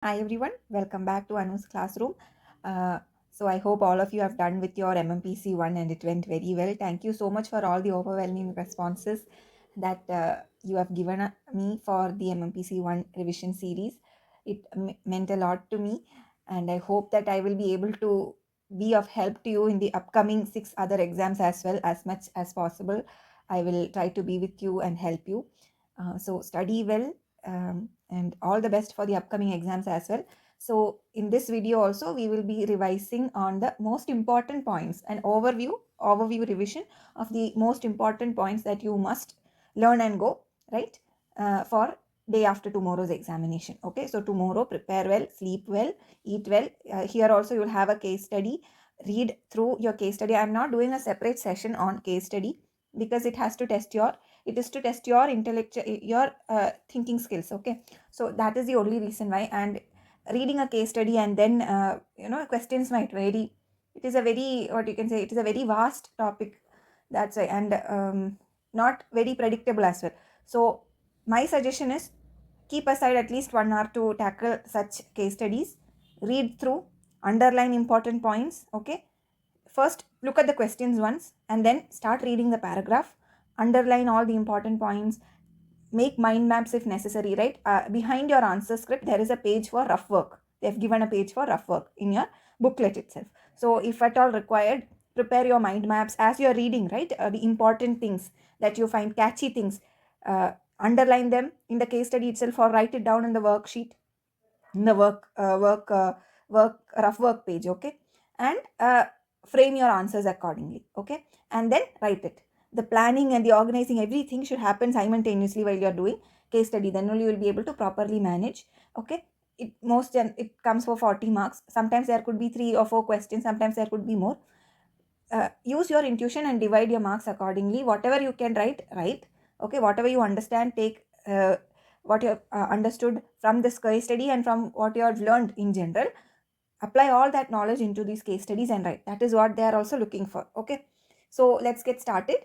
Hi everyone, welcome back to Anu's classroom. Uh, so I hope all of you have done with your MMPC 1 and it went very well. Thank you so much for all the overwhelming responses that you have given me for the MMPC 1 revision series. It meant a lot to me, and I hope that I will be able to be of help to you in the upcoming 6 other exams as well. As much as possible, I will try to be with you and help you. So study well, and all the best for the upcoming exams as well. So in this video also we will be revising on the most important points, an overview revision of the most important points that you must learn and go right for day after tomorrow's examination. Okay, so tomorrow prepare well, sleep well, eat well. Here also you will have a case study. Read through your case study. I'm not doing a separate session on case study because it is to test your intellectual, your thinking skills. Okay, so that is the only reason why. And reading a case study and then questions might vary. It is a very, what you can say, it is a very vast topic, that's why. And not very predictable as well. So my suggestion is, keep aside at least 1 hour to tackle such case studies. Read through, underline important points. Okay, first look at the questions once and then start reading the paragraph. Underline all the important points. Make mind maps if necessary, right? Behind your answer script there is a page for rough work. They've given a page for rough work in your booklet itself. So if at all required, prepare your mind maps as you're reading, right? The important things that you find, catchy things, underline them in the case study itself or write it down in the worksheet, in the work rough work page. Okay, and frame your answers accordingly. Okay, and then write it. The planning and the organizing, everything should happen simultaneously while you're doing case study. Then only you will be able to properly manage. Okay, it comes for 40 marks. Sometimes there could be 3 or 4 questions, sometimes there could be more. Use your intuition and divide your marks accordingly. Whatever you can write. Okay, whatever you understand, take what you have understood from this case study and from what you have learned in general, apply all that knowledge into these case studies and write. That is what they are also looking for. Okay, so let's get started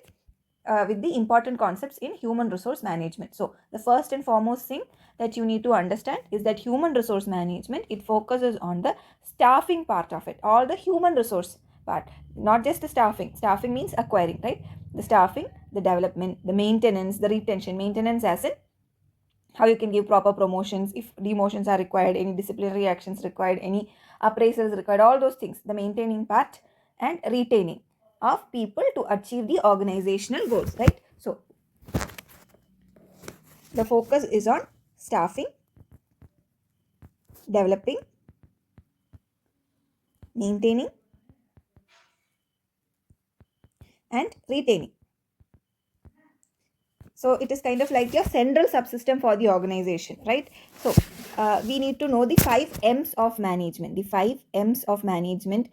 with the important concepts in human resource management. So the first and foremost thing that you need to understand is that human resource management, it focuses on the staffing part of it, all the human resource part, not just the staffing. Staffing means acquiring, right? The staffing, the development, the maintenance, the retention. Maintenance as in how you can give proper promotions, if demotions are required, any disciplinary actions required, any appraisals required, all those things, the maintaining part and retaining of people to achieve the organizational goals, right? So the focus is on staffing, developing, maintaining and retaining. So it is kind of like your central subsystem for the organization, right? So we need to know the 5 M's of management. The 5 M's of management.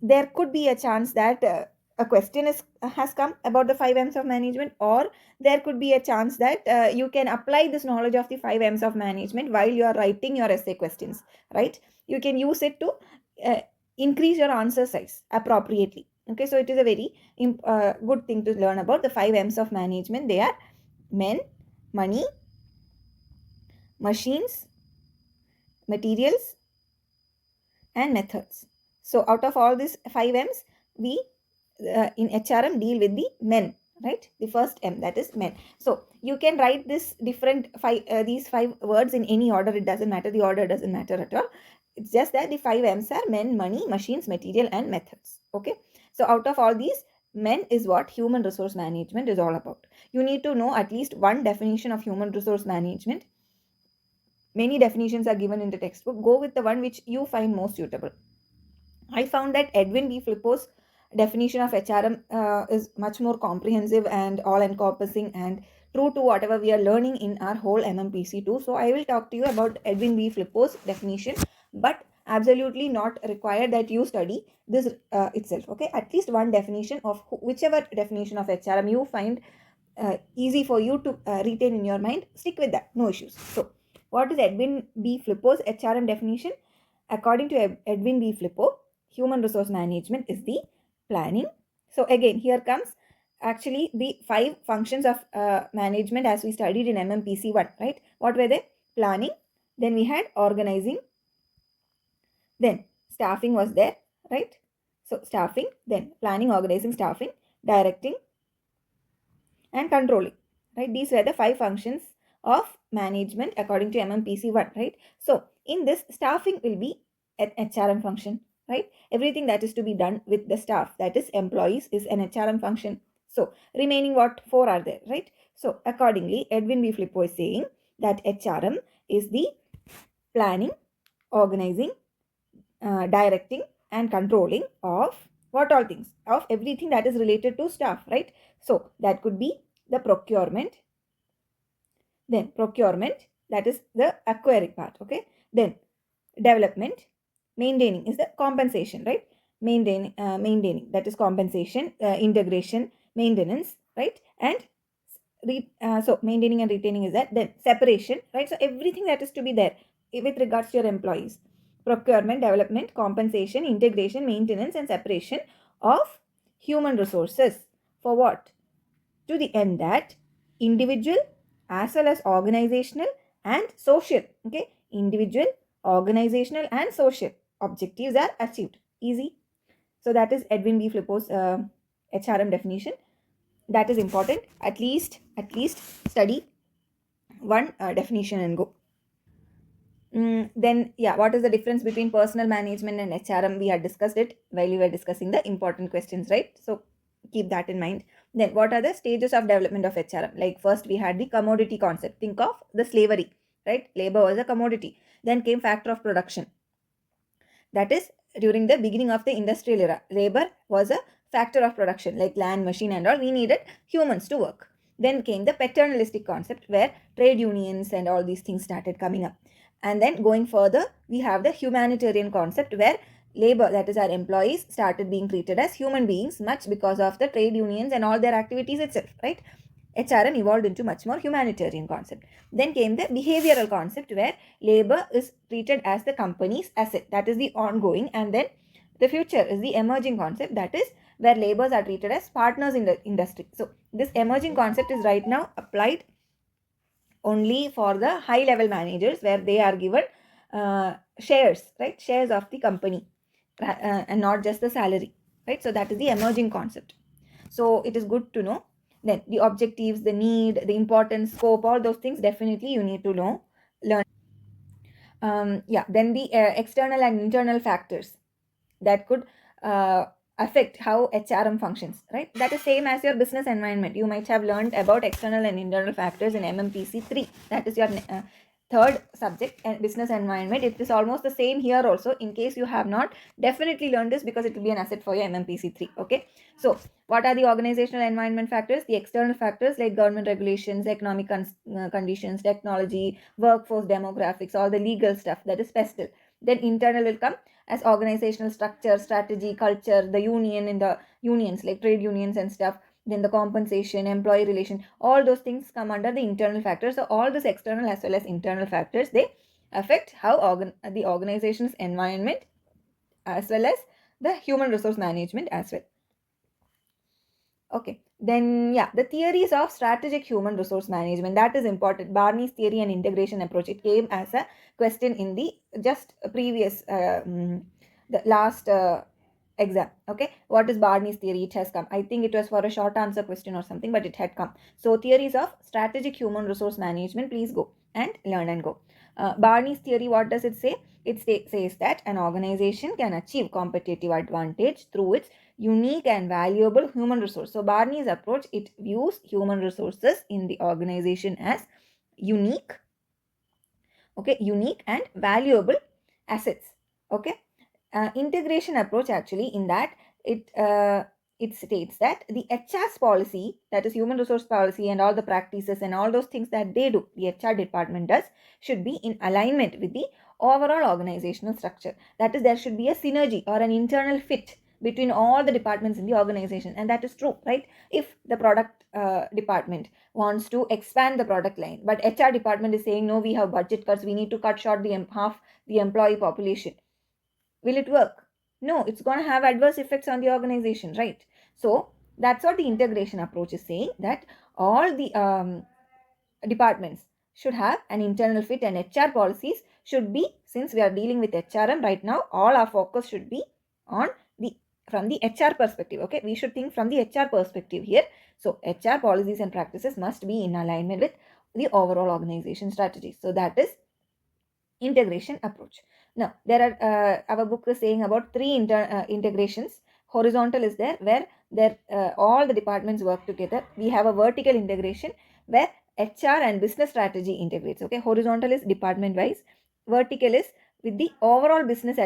There could be a chance that a question has come about the 5 M's of management, or there could be a chance that you can apply this knowledge of the 5 M's of management while you are writing your essay questions, right? You can use it to uh, increase your answer size appropriately. Okay, so it is a very good thing to learn about the 5 M's of management. They are men, money, machines, materials and methods. So out of all these 5 M's, we in HRM deal with the men, right? The first M, that is men. So you can write this these 5 words in any order. It doesn't matter. The order doesn't matter at all. It's just that the 5 M's are men, money, machines, material and methods. Okay. So out of all these, men is what human resource management is all about. You need to know at least one definition of human resource management. Many definitions are given in the textbook. Go with the one which you find most suitable. I found that Edwin B. Flippo's definition of HRM is much more comprehensive and all-encompassing and true to whatever we are learning in our whole MMPC too. So I will talk to you about Edwin B. Flippo's definition, but absolutely not required that you study this itself. Okay, at least one definition of whichever definition of HRM you find easy for you to retain in your mind, stick with that, no issues. So what is Edwin B. Flippo's HRM definition? According to Edwin B. Flippo, human resource management is the planning. So again, here comes actually the 5 functions of management as we studied in MMPC 1, right? What were they? Planning, Then we had organizing, then staffing was there, right? So staffing, then planning, organizing, staffing, directing, and controlling, right? These were the 5 functions of management according to MMPC 1, right? So in this, staffing will be an HRM function, right? Everything that is to be done with the staff, that is employees, is an HRM function. So remaining what, 4 are there, right? So accordingly, Edwin B. Flippo is saying that HRM is the planning, organizing, directing, and controlling of what all things, of everything that is related to staff, right? So that could be the procurement, then procurement, that is the acquiring part, okay? Then development, maintaining is the compensation, right? Maintaining, that is compensation, integration, maintenance, right? And so maintaining and retaining is that. Then separation, right? So everything that is to be there with regards to your employees: procurement, development, compensation, integration, maintenance, and separation of human resources. For what? To the end that individual as well as organizational and social, okay, individual, organizational, and social objectives are achieved. Easy. So that is Edwin B. Flippo's HRM definition. That is important. At least study one definition and go. Then yeah, what is the difference between personal management and HRM? We had discussed it while we were discussing the important questions, right? So keep that in mind. Then what are the stages of development of HRM? Like first we had the commodity concept. Think of the slavery, right? Labor was a commodity. Then came factor of production. That is during the beginning of the industrial era. Labor was a factor of production, like land, machine, and all. We needed humans to work. Then came the paternalistic concept, where trade unions and all these things started coming up. And then going further, we have the humanitarian concept, where labor, that is our employees, started being treated as human beings, much because of the trade unions and all their activities itself, right? HRM evolved into much more humanitarian concept. Then came the behavioral concept, where labor is treated as the company's asset. That is the ongoing. And then the future is the emerging concept, that is where laborers are treated as partners in the industry. So this emerging concept is right now applied only for the high level managers, where they are given shares, right? Shares of the company, and not just the salary, right? So that is the emerging concept. So it is good to know. Then the objectives, the need, the importance, scope, all those things definitely you need to know, learn. Yeah, then the external and internal factors that could uh, affect how HRM functions, right? That is same as your business environment. You might have learned about external and internal factors in MMPC 3. That is your third subject, and business environment. It is almost the same here also. In case you have not, definitely learn this, because it will be an asset for your MMPC 3. Okay. So what are the organizational environment factors? The external factors like government regulations, economic conditions, technology, workforce demographics, all the legal stuff, that is PESTL. Then internal will come as organizational structure, strategy, culture, the union in the unions like trade unions and stuff. Then the compensation, employee relation, all those things come under the internal factors. So all these external as well as internal factors, they affect how the organization's environment as well as the human resource management as well. Okay, then yeah, the theories of strategic human resource management, that is important. Barney's theory and integration approach, it came as a question in the just previous the last exam. Okay, what is Barney's theory? It has come. I think it was for a short answer question or something, but it had come. So theories of strategic human resource management, please go and learn and go. Barney's theory, what does it say? It says that an organization can achieve competitive advantage through its unique and valuable human resource. So Barney's approach, it views human resources in the organization as unique, okay, unique and valuable assets. Okay. Integration approach, actually, in that it states that the HR's policy, that is human resource policy, and all the practices and all those things that they do, the HR department does, should be in alignment with the overall organizational structure. That is, there should be a synergy or an internal fit between all the departments in the organization. And that is true, right? If the product department wants to expand the product line, but HR department is saying, no, we have budget cuts, we need to cut short the half the employee population, will it work? No, it's going to have adverse effects on the organization, right? So that's what the integration approach is saying, that all the departments should have an internal fit, and HR policies should be, since we are dealing with HRM right now, all our focus should be on from the HR perspective. Okay, we should think from the HR perspective here. So HR policies and practices must be in alignment with the overall organization strategy. So that is integration approach. Now, there are our book is saying about three integrations. Horizontal is there, where all the departments work together. We have a vertical integration where HR and business strategy integrates. Okay, horizontal is department wise. Vertical is with the overall business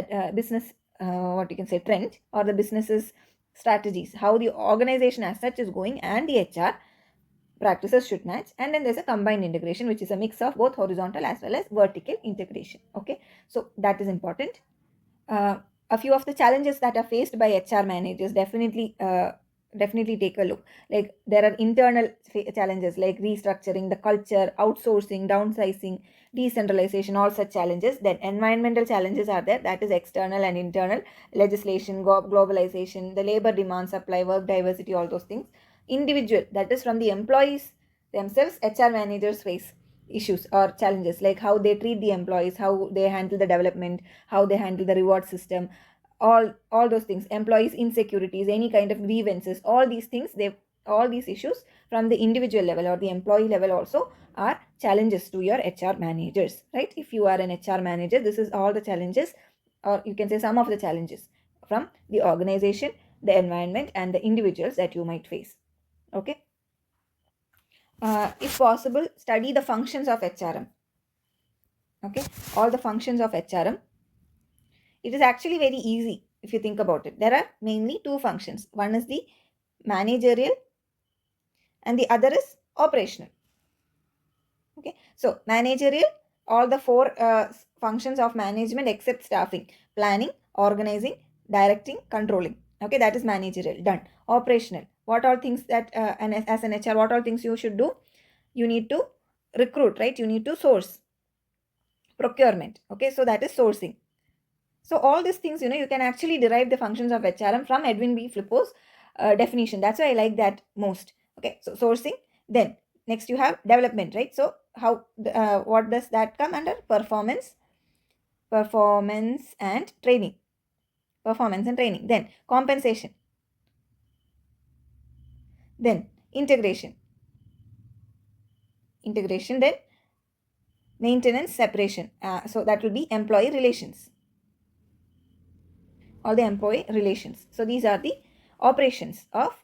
what you can say trend, or the business's strategies, how the organization as such is going, and the HR practices should match. And then there's a combined integration, which is a mix of both horizontal as well as vertical integration. Okay, so that is important. A few of the challenges that are faced by HR managers, definitely take a look. Like, there are internal challenges like restructuring the culture, outsourcing, downsizing, decentralization, all such challenges. Then environmental challenges are there, that is external and internal, legislation, globalization, the labor demand, supply, work diversity, all those things. Individual, that is from the employees themselves, HR managers face issues or challenges like how they treat the employees, how they handle the development, how they handle the reward system, all those things. Employees insecurities, any kind of grievances, all these things, all these issues from the individual level or the employee level also are challenges to your HR managers, right? If you are an HR manager, this is all the challenges, or you can say some of the challenges from the organization, the environment, and the individuals that you might face. Okay, if possible, study the functions of HRM. Okay, all the functions of HRM. It is actually very easy if you think about it. There are mainly two functions. One is the managerial and the other is operational. Okay, so managerial, all the four functions of management except staffing: planning, organizing, directing, controlling. Okay, that is managerial, done. Operational, what all things that and as an HR, what all things you should do? You need to recruit, right? You need to source. Procurement, okay, so that is sourcing. So all these things, you can actually derive the functions of HRM from Edwin B. Flippo's definition. That's why I like that most. Okay, so sourcing. Then next you have development, right? So what does that come under? Performance and training. Performance and training. Then compensation. Then integration. Then maintenance, separation. So that will be employee relations. All the employee relations. So these are the operations of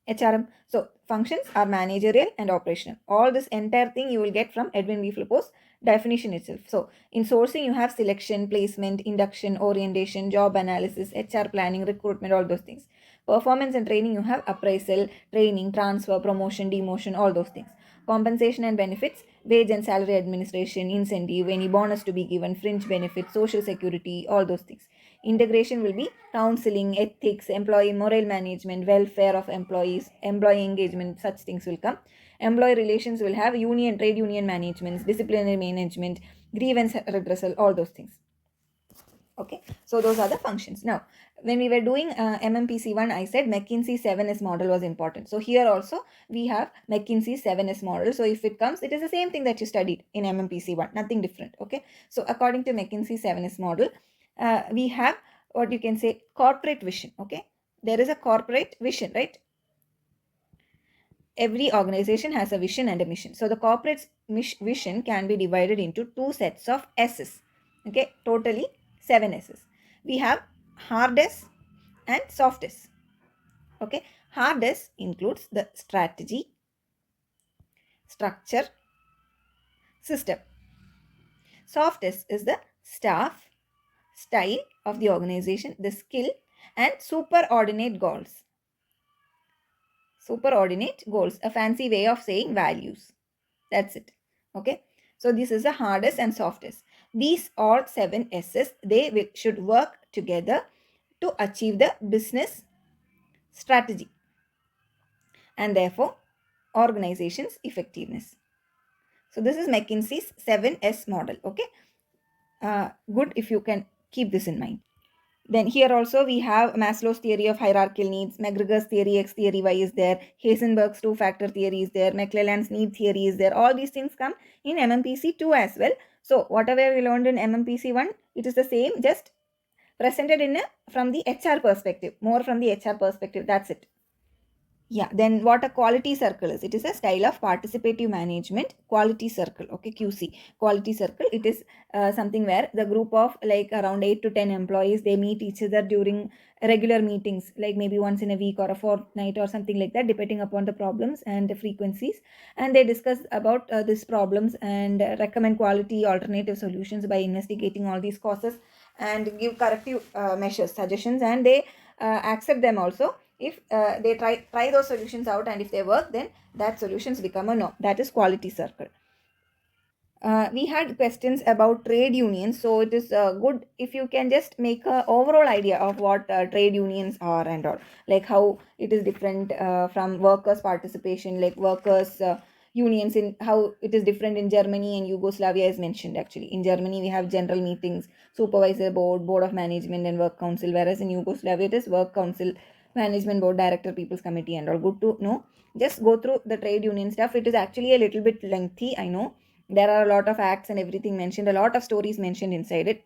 HRM. So functions are managerial and operational. All this entire thing you will get from Edwin B. Flippo's definition itself. So in sourcing, you have selection, placement, induction, orientation, job analysis, HR planning, recruitment, all those things. Performance and training, you have appraisal, training, transfer, promotion, demotion, all those things. Compensation and benefits, wage and salary administration, incentive, any bonus to be given, fringe benefits, social security, all those things. Integration will be counseling, ethics, employee moral management, welfare of employees, employee engagement, such things will come. Employee relations will have trade union management, disciplinary management, grievance redressal, all those things. Okay, so those are the functions. Now, when we were doing MMPC 1, I said McKinsey 7S model was important. So here also we have McKinsey 7S model. So if it comes, it is the same thing that you studied in MMPC 1, nothing different. Okay, so according to McKinsey 7S model, we have what you can say corporate vision. Okay, there is a corporate vision, right? Every organization has a vision and a mission. So the corporate vision can be divided into two sets of S's. Okay, totally 7 S's. We have hard S and soft S. Okay, hard S includes the strategy, structure, system. Soft S is the staff, style of the organization, the skill, and superordinate goals. Superordinate goals, a fancy way of saying values. That's it. Okay, so this is the hardest and softest. These all 7 S's, they should work together to achieve the business strategy and therefore organization's effectiveness. So this is McKinsey's 7S model. Okay, good if you can keep this in mind. Then here also we have Maslow's theory of hierarchical needs, McGregor's theory, X theory, Y is there, Heisenberg's two-factor theory is there, McClelland's need theory is there. All these things come in MMPC 2 as well. So whatever we learned in MMPC 1, it is the same, just presented in a, from the HR perspective, more from the HR perspective. That's it. Yeah, then what a quality circle is? It is a style of participative management, quality circle, okay, QC, quality circle. It is something where the group of like around 8 to 10 employees, they meet each other during regular meetings, like maybe once in a week or a fortnight or something like that, depending upon the problems and the frequencies. And they discuss about these problems and recommend quality alternative solutions by investigating all these causes and give corrective measures, suggestions, and they accept them also. If they try those solutions out, and if they work, then that solutions become a no. That is quality circle. We had questions about trade unions, so it is good if you can just make a overall idea of what trade unions are and all, like how it is different from workers participation, like workers unions, in how it is different in Germany and Yugoslavia is mentioned. Actually, in Germany we have general meetings, supervisor board, board of management, and work council, whereas in Yugoslavia it is work council, management board, director, people's committee, and all. Good to know. Just go through the trade union stuff. It is actually a little bit lengthy, I know. There are a lot of acts and everything mentioned, a lot of stories mentioned inside it.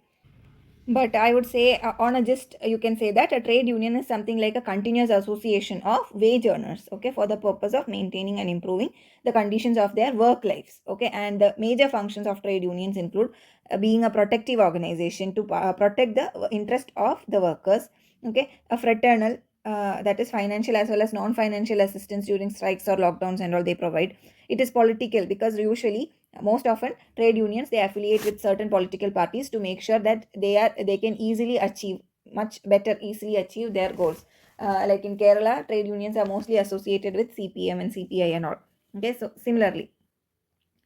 But I would say, on a just, you can say that a trade union is something like a continuous association of wage earners, okay, for the purpose of maintaining and improving the conditions of their work lives, okay. And the major functions of trade unions include being a protective organization to protect the interest of the workers, okay, a fraternal, that is financial as well as non-financial assistance during strikes or lockdowns and all they provide. It is political because usually, most often, trade unions, they affiliate with certain political parties to make sure that they can easily achieve, much better easily achieve their goals. Like in Kerala, trade unions are mostly associated with CPM and CPI and all. Okay, so similarly,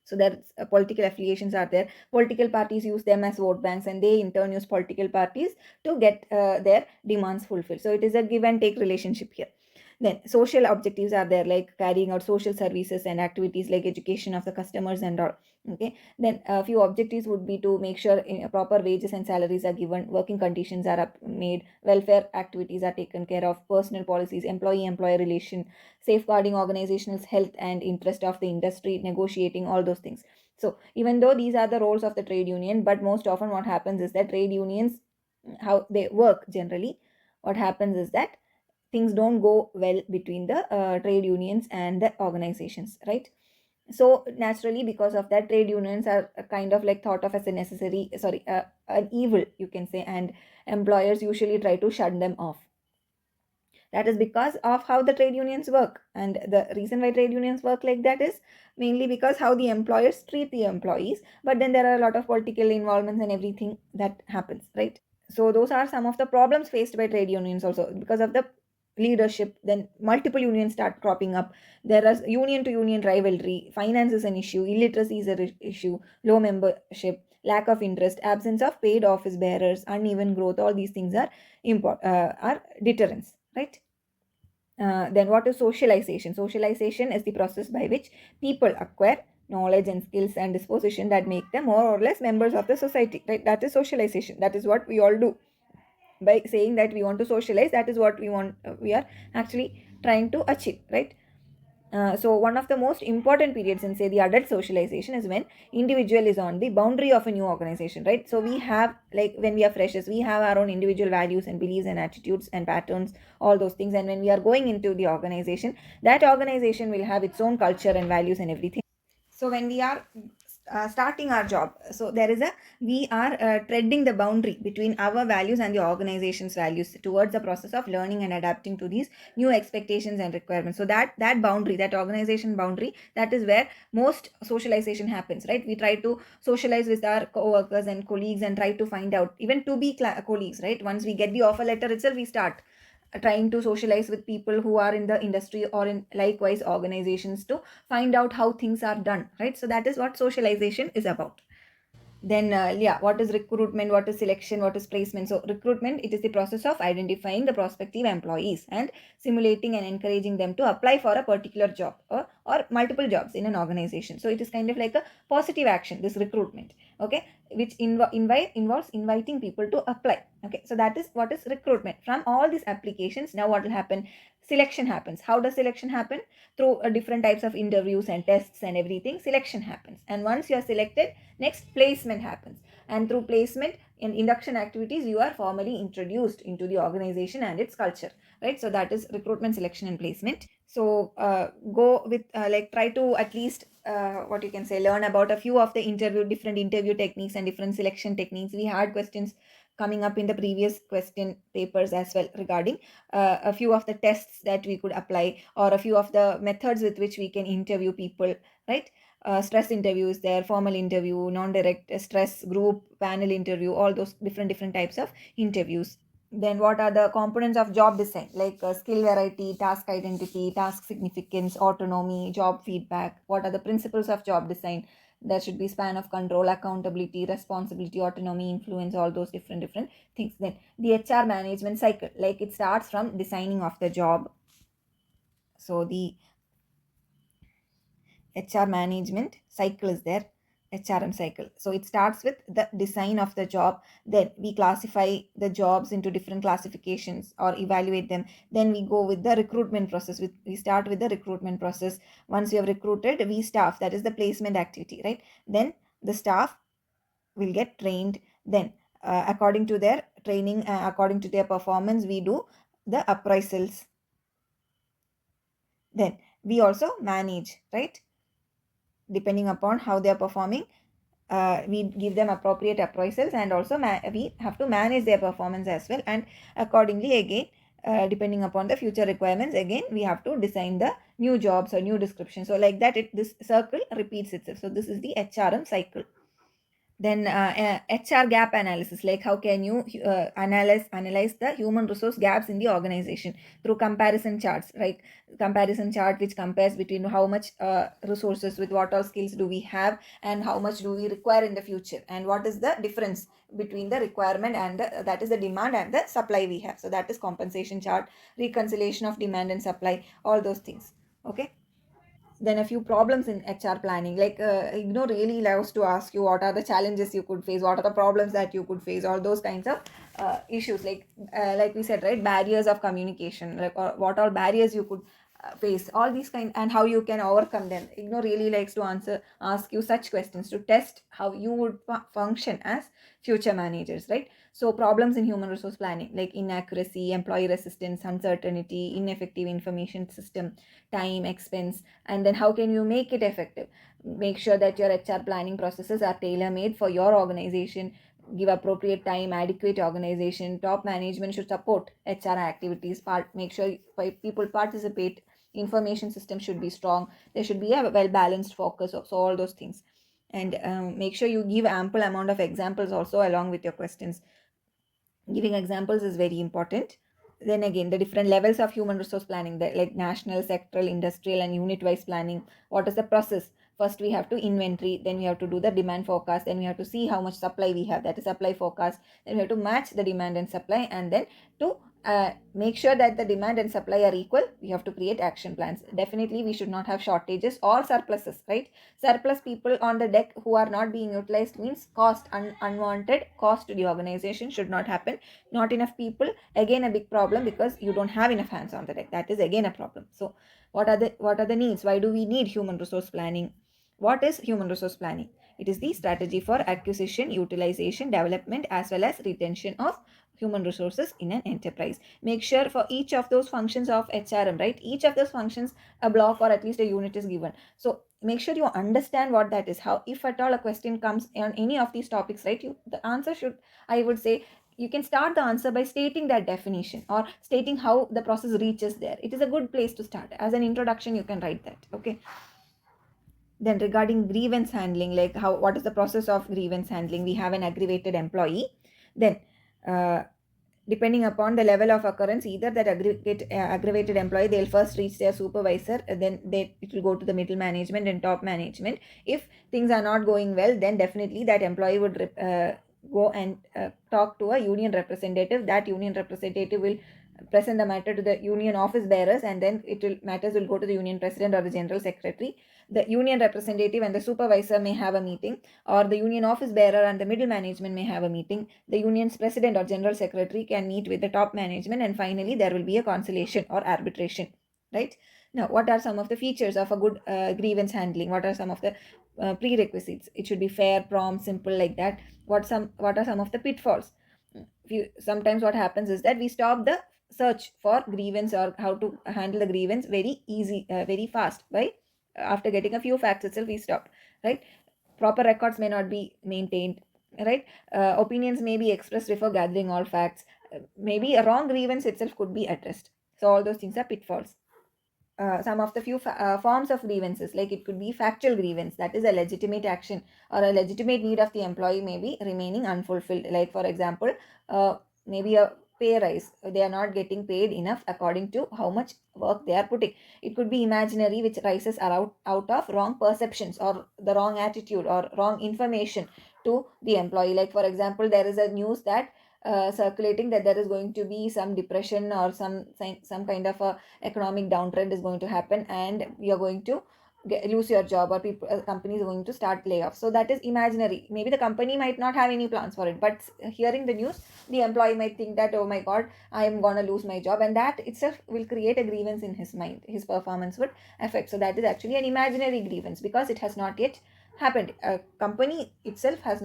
so there's political affiliations are there. Political parties use them as vote banks, and they in turn use political parties to get their demands fulfilled. So it is a give and take relationship here. Then social objectives are there, like carrying out social services and activities like education of the customers and all. Okay. Then a few objectives would be to make sure proper wages and salaries are given, working conditions are made, welfare activities are taken care of, personal policies, employee-employer relation, safeguarding organizational health and interest of the industry, negotiating, all those things. So even though these are the roles of the trade union, but most often what happens is that trade unions, how they work generally, what happens is that things don't go well between the trade unions and the organizations, right? So naturally, because of that, trade unions are kind of like thought of as a necessary, sorry, an evil, you can say, and employers usually try to shut them off. That is because of how the trade unions work, and the reason why trade unions work like that is mainly because how the employers treat the employees. But then there are a lot of political involvements and everything that happens, right? So those are some of the problems faced by trade unions also. Because of the leadership, then multiple unions start cropping up. There is union to union rivalry, finance is an issue, illiteracy is an issue, low membership, lack of interest, absence of paid office bearers, uneven growth. All these things are are deterrents, right? Then what is socialization? Socialization is the process by which people acquire knowledge and skills and disposition that make them more or less members of the society, right? That is socialization. That is what we all do by saying that we want to socialize. That is what we want, we are actually trying to achieve, right? So one of the most important periods in say the adult socialization is when individual is on the boundary of a new organization, right? So we have, like when we are freshers, we have our own individual values and beliefs and attitudes and patterns, all those things. And when we are going into the organization, that organization will have its own culture and values and everything. So when we are starting our job, so there is a, we are treading the boundary between our values and the organization's values towards the process of learning and adapting to these new expectations and requirements. So that boundary, that organization boundary, that is where most socialization happens, right? We try to socialize with our co-workers and colleagues and try to find out, even to be colleagues, right? Once we get the offer letter itself, we start trying to socialize with people who are in the industry or in likewise organizations to find out how things are done, right? So that is what socialization is about. Then yeah, what is recruitment, what is selection, what is placement? So recruitment, it is the process of identifying the prospective employees and simulating and encouraging them to apply for a particular job or multiple jobs in an organization. So it is kind of like a positive action, this recruitment. okay, which involves inviting people to apply. Okay, so that is what is recruitment. From all these applications, now what will happen? Selection happens. How does selection happen? Through different types of interviews and tests and everything, selection happens. And once you are selected, next placement happens. And through placement in induction activities, you are formally introduced into the organization and its culture, right? So that is recruitment, selection, and placement. So go with like try to at least what you can say, learn about a few of the different interview techniques and different selection techniques. We had questions coming up in the previous question papers as well regarding a few of the tests that we could apply, or a few of the methods with which we can interview people, right? Stress interview is there, formal interview, non-direct, stress group, panel interview, all those different types of interviews. Then what are the components of job design, like skill variety, task identity, task significance, autonomy, job feedback? What are the principles of job design? There should be span of control, accountability, responsibility, autonomy, influence, all those different things. Then the HR management cycle, like it starts from designing of the job. So the HR management cycle is there, HRM cycle. So it starts with the design of the job. Then we classify the jobs into different classifications or evaluate them. Then we go with the recruitment process. We start with the recruitment process. Once we have recruited, we staff. That is the placement activity, right? Then the staff will get trained. Then according to their training, according to their performance, we do the appraisals. Then we also manage, right? Depending upon how they are performing, we give them appropriate appraisals, and also we have to manage their performance as well. And accordingly, again, depending upon the future requirements, again we have to design the new jobs or new description. So like that, this circle repeats itself. So this is the HRM cycle. Then HR gap analysis, like how can you analyze the human resource gaps in the organization through comparison charts, right? Comparison chart which compares between how much resources with what all skills do we have, and how much do we require in the future, and what is the difference between the requirement and that is the demand and the supply we have. So that is compensation chart, reconciliation of demand and supply, all those things. Okay. Then a few problems in HR planning, like really loves to ask you what are the challenges you could face, what are the problems that you could face, all those kinds of issues, like we said, right? Barriers of communication, like or what all barriers you could face, all these kind, and how you can overcome them. Really likes to ask you such questions to test how you would function as future managers, right? So problems in human resource planning, like inaccuracy, employee resistance, uncertainty, ineffective information system, time, expense, and then how can you make it effective? Make sure that your HR planning processes are tailor made for your organization. Give appropriate time, adequate organization. Top management should support HR activities. Make sure people participate. Information system should be strong. There should be a well balanced focus. So all those things, and make sure you give ample amount of examples also along with your questions. Giving examples is very important. Then again, the different levels of human resource planning, like national, sectoral, industrial, and unit wise planning. What is the process? First we have to inventory, then we have to do the demand forecast, then we have to see how much supply we have, that is supply forecast. Then we have to match the demand and supply, and then to make sure that the demand and supply are equal, we have to create action plans. Definitely we should not have shortages or surpluses, right? Surplus people on the deck who are not being utilized means cost, unwanted cost to the organization should not happen. Not enough people, again a big problem, because you don't have enough hands on the deck, that is again a problem. So what are the needs? Why do we need human resource planning? What is human resource planning? It is the strategy for acquisition, utilization, development, as well as retention of human resources in an enterprise. Make sure for each of those functions of HRM, right? Each of those functions, a block or at least a unit is given. So make sure you understand what that is. How, if at all a question comes on any of these topics, right, the answer should, I would say, you can start the answer by stating that definition or stating how the process reaches there. It is a good place to start. As an introduction, you can write that. Okay. Then regarding grievance handling, like what is the process of grievance handling? We have an aggravated employee. Then depending upon the level of occurrence, either that aggravated employee, they'll first reach their supervisor, then it will go to the middle management and top management. If things are not going well, then definitely that employee would go and talk to a union representative. That union representative will present the matter to the union office bearers, and then matters will go to the union president or the general secretary. The union representative and the supervisor may have a meeting, or the union office bearer and the middle management may have a meeting. The union's president or general secretary can meet with the top management, and finally there will be a conciliation or arbitration, right? Now, what are some of the features of a good grievance handling? What are some of the prerequisites? It should be fair, prompt, simple, like that. What are some of the pitfalls? Sometimes what happens is that we stop the search for grievance or how to handle the grievance very easy, very fast, by after getting a few facts itself we stop, right? Proper records may not be maintained, right? Opinions may be expressed before gathering all facts. Maybe a wrong grievance itself could be addressed. So all those things are pitfalls. Some of the few forms of grievances, like it could be factual grievance, that is a legitimate action or a legitimate need of the employee may be remaining unfulfilled, like for example, uh, maybe a pay rise, they are not getting paid enough according to how much work they are putting. It could be imaginary, which rises out of wrong perceptions or the wrong attitude or wrong information to the employee. Like for example, there is a news that circulating that there is going to be some depression or some kind of a economic downtrend is going to happen, and you're going to lose your job, or people companies are going to start layoffs. So that is imaginary. Maybe the company might not have any plans for it, but hearing the news, the employee might think that, oh my god, I am going to lose my job, and that itself will create a grievance in his mind. His performance would affect. So that is actually an imaginary grievance because it has not yet happened. A company itself has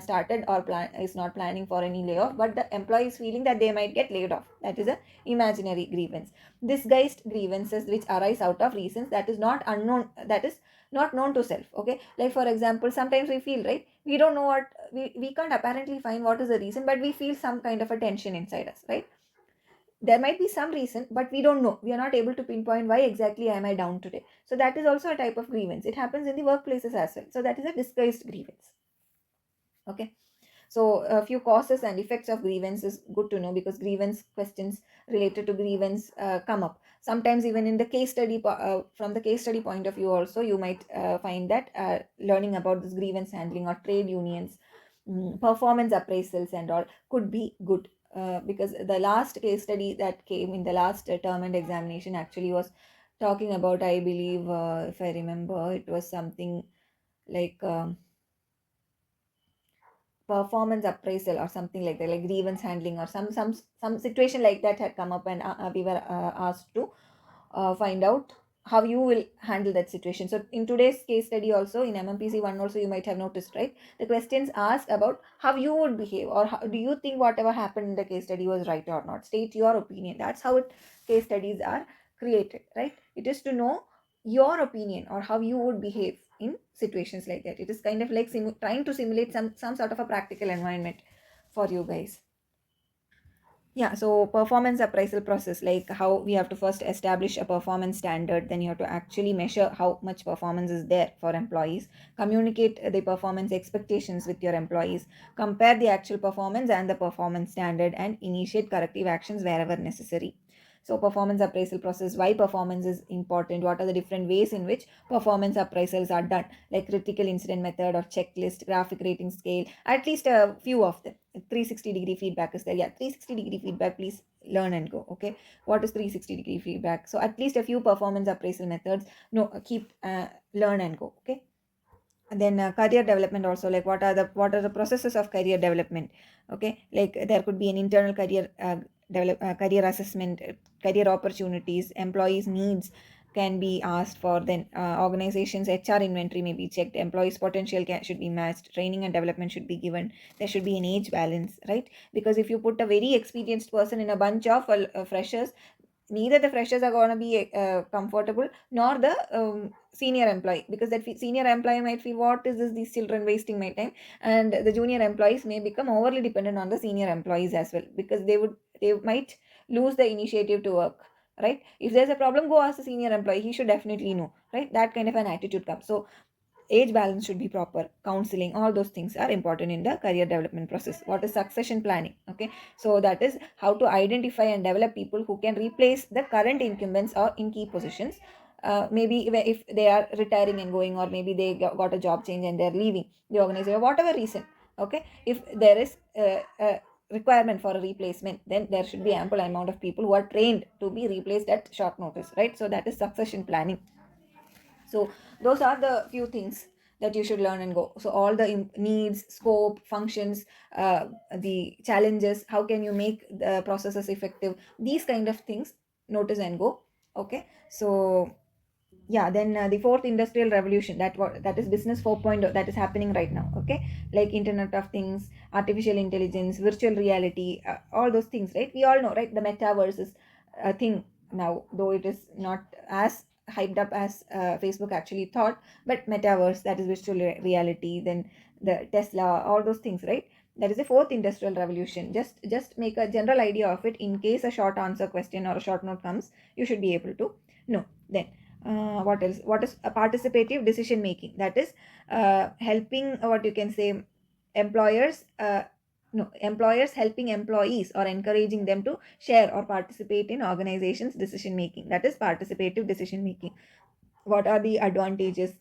started or is not planning for any layoff, but the employee is feeling that they might get laid off. That is a imaginary grievance. Disguised grievances which arise out of reasons that is not unknown, that is not known to self. Okay, like for example, sometimes we feel, right, we don't know what, we can't apparently find what is the reason, but we feel some kind of a tension inside us, right? There might be some reason, but we don't know, we are not able to pinpoint why exactly am I down today. So that is also a type of grievance. It happens in the workplaces as well. So that is a disguised grievance. Okay. So a few causes and effects of grievance is good to know, because grievance questions related to grievance come up. Sometimes even in the case study, from the case study point of view also, you might find that learning about this grievance handling or trade unions, performance appraisals and all could be good. Because the last case study that came in the last term and examination actually was talking about, I believe, if I remember, it was something like performance appraisal or something like that, like grievance handling or some situation like that had come up, and we were asked to find out how you will handle that situation. So in today's case study also, in MMPC 1 also, you might have noticed, right, the questions ask about how you would behave, or how, do you think whatever happened in the case study was right or not? State your opinion. That's how case studies are created, right? It is to know your opinion or how you would behave in situations like that. It is kind of like trying to simulate some sort of a practical environment for you guys. Yeah, so performance appraisal process, like how we have to first establish a performance standard, then you have to actually measure how much performance is there for employees, communicate the performance expectations with your employees, compare the actual performance and the performance standard, and initiate corrective actions wherever necessary. So performance appraisal process, why performance is important, what are the different ways in which performance appraisals are done, like critical incident method or checklist, graphic rating scale, at least a few of them. 360-degree feedback is there. Yeah, 360-degree feedback, please learn and go. Okay, what is 360-degree feedback? So at least a few performance appraisal methods, no, keep learn and go. Okay. And then career development also, like what are the processes of career development? Okay, like there could be an internal career career assessment, career opportunities, employees needs can be asked for, then organizations HR inventory may be checked, employees potential should be matched, training and development should be given, there should be an age balance, right? Because if you put a very experienced person in a bunch of freshers, neither the freshers are going to be comfortable, nor the senior employee, because that senior employee might feel, what is this, these children wasting my time, and the junior employees may become overly dependent on the senior employees as well, because they might lose the initiative to work, right? If there's a problem, go ask the senior employee, he should definitely know, right? That kind of an attitude comes. So age balance should be proper, counseling, all those things are important in the career development process. What is succession planning? Okay, so that is how to identify and develop people who can replace the current incumbents or in key positions. Maybe if they are retiring and going, or maybe they got a job change and they're leaving the organization, whatever reason. Okay, if there is a requirement for a replacement, then there should be ample amount of people who are trained to be replaced at short notice, right? So that is succession planning. So those are the few things that you should learn and go. So all the needs, scope, functions, the challenges, how can you make the processes effective, these kind of things, notice and go. Okay, so yeah, then the fourth industrial revolution, that is business 4.0, that is happening right now. Okay, like internet of things, artificial intelligence, virtual reality, all those things, right? We all know, right? The metaverse is a thing now, though it is not as hyped up as Facebook actually thought. But metaverse, that is virtual reality, then the Tesla, all those things, right? That is the fourth industrial revolution. Just make a general idea of it, in case a short answer question or a short note comes, you should be able to know. Then what else? What is a participative decision making? That is helping, what you can say, employers, no, employers helping employees or encouraging them to share or participate in organizations decision making. That is participative decision making. What are the advantages?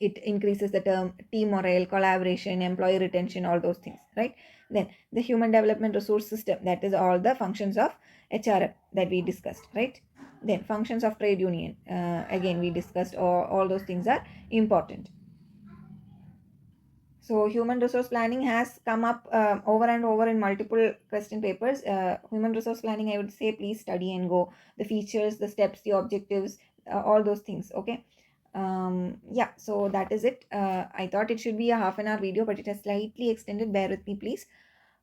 It increases the term team morale, collaboration, employee retention, all those things, right? Then the human development resource system, that is all the functions of HRM that we discussed, right? Then functions of trade union, again we discussed, all those things are important. So human resource planning has come up over and over in multiple question papers. Human resource planning, I would say, please study and go. The features, the steps, the objectives, all those things. Okay. Yeah, so that is it. I thought it should be a half an hour video, but it has slightly extended. Bear with me, please.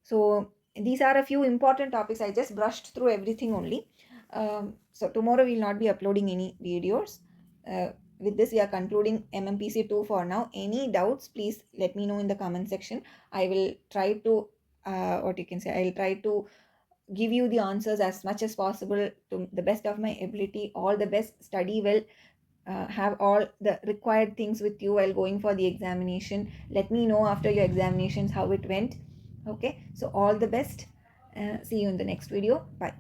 So these are a few important topics. I just brushed through everything only. So tomorrow we will not be uploading any videos. With this, we are concluding MMPC 2 for now. Any doubts, please let me know in the comment section. I will try to, what you can say, I'll try to give you the answers as much as possible to the best of my ability. All the best. Study well. Have all the required things with you while going for the examination. Let me know after your examinations how it went. Okay, so all the best. See you in the next video. Bye.